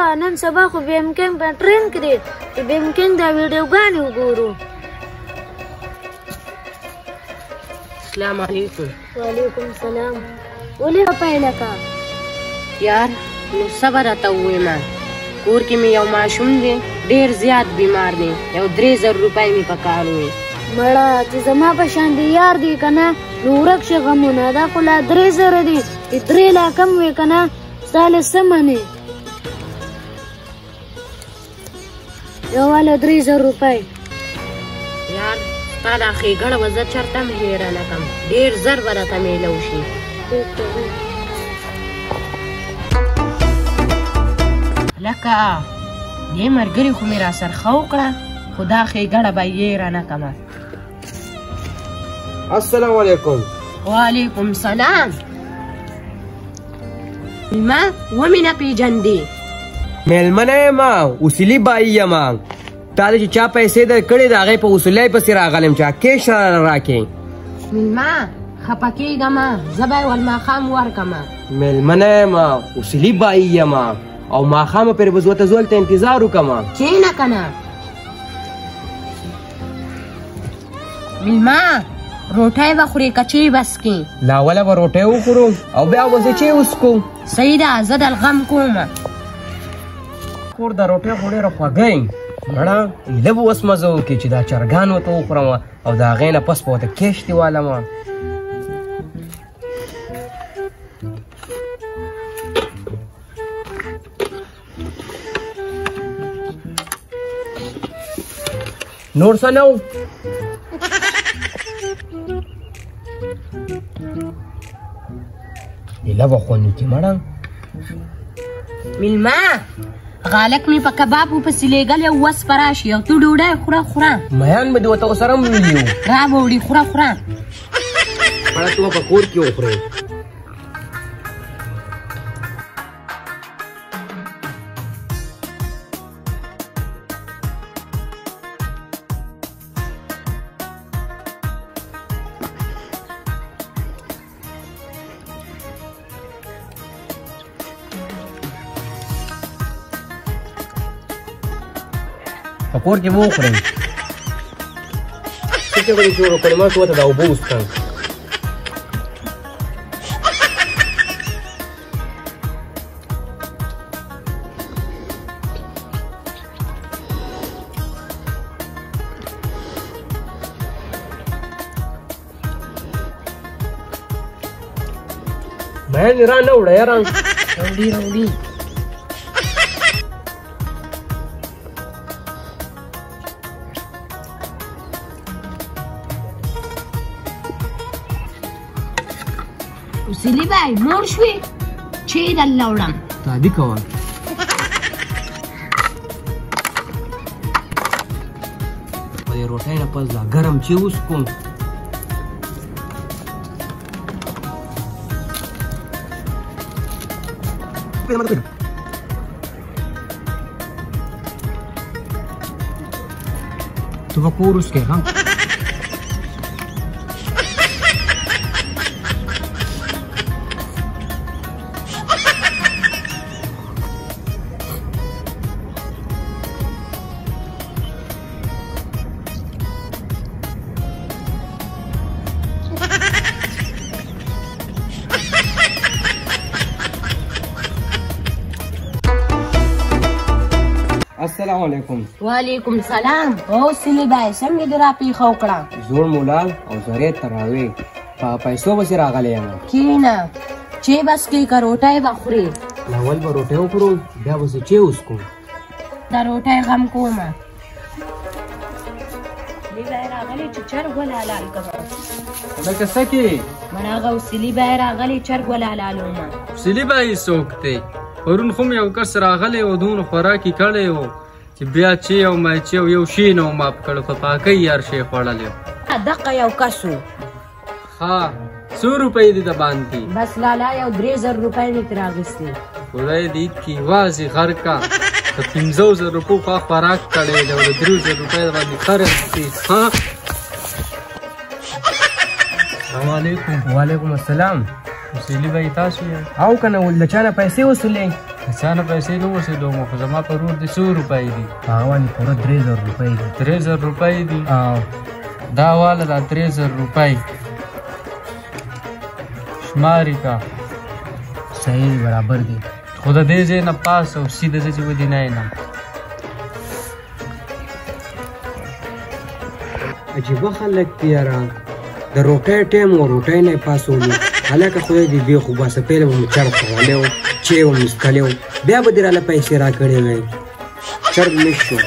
لکه نن سبا خو بیمکنګ په ټرین کې دی چې بیمکنګ دا ویډیوګانې وګورو. السلام علیکم. وعلیکم السلام. ولې خپه یې لکه؟ یار نو څه به راته ووایم، کور کې مې یو ماشوم دی ډېر زیات بیمار دی، یو 3000 روپۍ مې په کار وي. مړه چې زما په شان دی یار دی که نه نو ورک شه غمونه. دا خو لا 3000 دي چې 3 لا کم وي که نه ستا له څه منې؟ یو واله 3000 روپۍ. یار ستا دا ښېګړه به زه چېرته هم هېره نه کړم، ډېر زر به راته میلو شي. لکه دې ملګري خو مې راسره ښه وکړه، خو دا ښېګړه به هېره نه کړمه. السلام علیکم. وعلیکم سلام. ما ومې نه پېژندې؟ میلمنه یم، اصولي بایي یم. تا ته چې چا پیسې درکړې د هغې په اصولۍ پسې راغلم چې کیش رانه راکړې. میلمه خفه کېږم، زه به یې ولماښام ورکړم. میلمنه یم، اصولي بایي یم او ماښامه پرې به زه ورته زول ته انتظار وکړم. کښېنه که نه. میلمه روټۍ به خورې که چای به څښې؟ لا اوله به روټۍ وخورو او بیا به زه چای وڅښو. صحیح ده، زه دلغم کوم. کور د روټۍ خو ډېره خوږه یي مړه، ایله به اوس مزه وکړي چې دا چرګان ورته وخورم او د هغې نه پس به ورته کیشتې والم. نور څه نه و؟ ایله به خوند وکړي مړه. میلمه غالک مې په کبابو پسې لېږلی او اوس به راشي او ته ډوډۍ خوره خوره. میان به دې ورته ورسره هم ویلي وو. را به وړي خوره خوره. مړه ته به په کور کې وخورې. په کور کې به وخورئ. څه به دې شروع کړې؟ ما ورته دا اوبه وڅښم. میان دې را نه وړه یاره. راوړي راوړي. اصولي بای موړ شوې چې دلته وړم. تادي کوه. په دې روټۍ نه پس دا ګرم چې وڅښو. تو به کور وڅښې ها. السلام علیکم. وعلیکم سلام. او سلی بای څنګه دې را پېښه وکړه؟ زوړ مولال او زرې تراوې په پیسو پسې راغلی یم. کښېنه چای به څښې که روټۍ به خورې؟ اول به روټۍ وخورو بیا به زه چای وڅښو. دا روټۍ غم کومه. دې بای راغلی چې چرګ ولالال کړه. لکه څه کې؟ مړه هغه وسلي بای راغلی چرګ ولالالومه. وسلي بای څوک دی؟ پرون خو مې یو کس راغلی و دونه خوراکي کړی و چې بیا چې او مایچې او یو شي نه و ماپ کړی، په پاکۍ یار شی خوړلی و. دقه یو کس و. ښه څو روپۍ دي د باندې؟ بس لالا یو 3000 روپۍ مې ترې اخیستې. خدای دې عید کې یوازې غر کا د 500 روپو خوا خوراک کړی دی او د 3000 روپۍ د باندې خرڅ دي. ها السلام علیکم. وعلیکم السلام. وسیلې به یې تاسو یې؟ او که نه ول د چا نه پیسې وصولې؟ چا نه پیسې نه اوسېدو مو خو زما په رور دې 100 روپۍ دي هغه باندې پوره 3000 روپۍ دي 3000 روپۍ دي او دا واله دا 3000 روپۍ شماري کا صحیح برابر دي خو د دې ځای نه پاس او سیده ځای چې ودې نه ینم عجیبه خلک دي یاره د روټۍ ټایم و روټۍ نه یې پاسولو هلکه خدای دې بې خو باسه پهله به مو چرګ خوړلی و چای به مو څښلی و بیا به دې راله پیسې راکړې وی چرګ نشو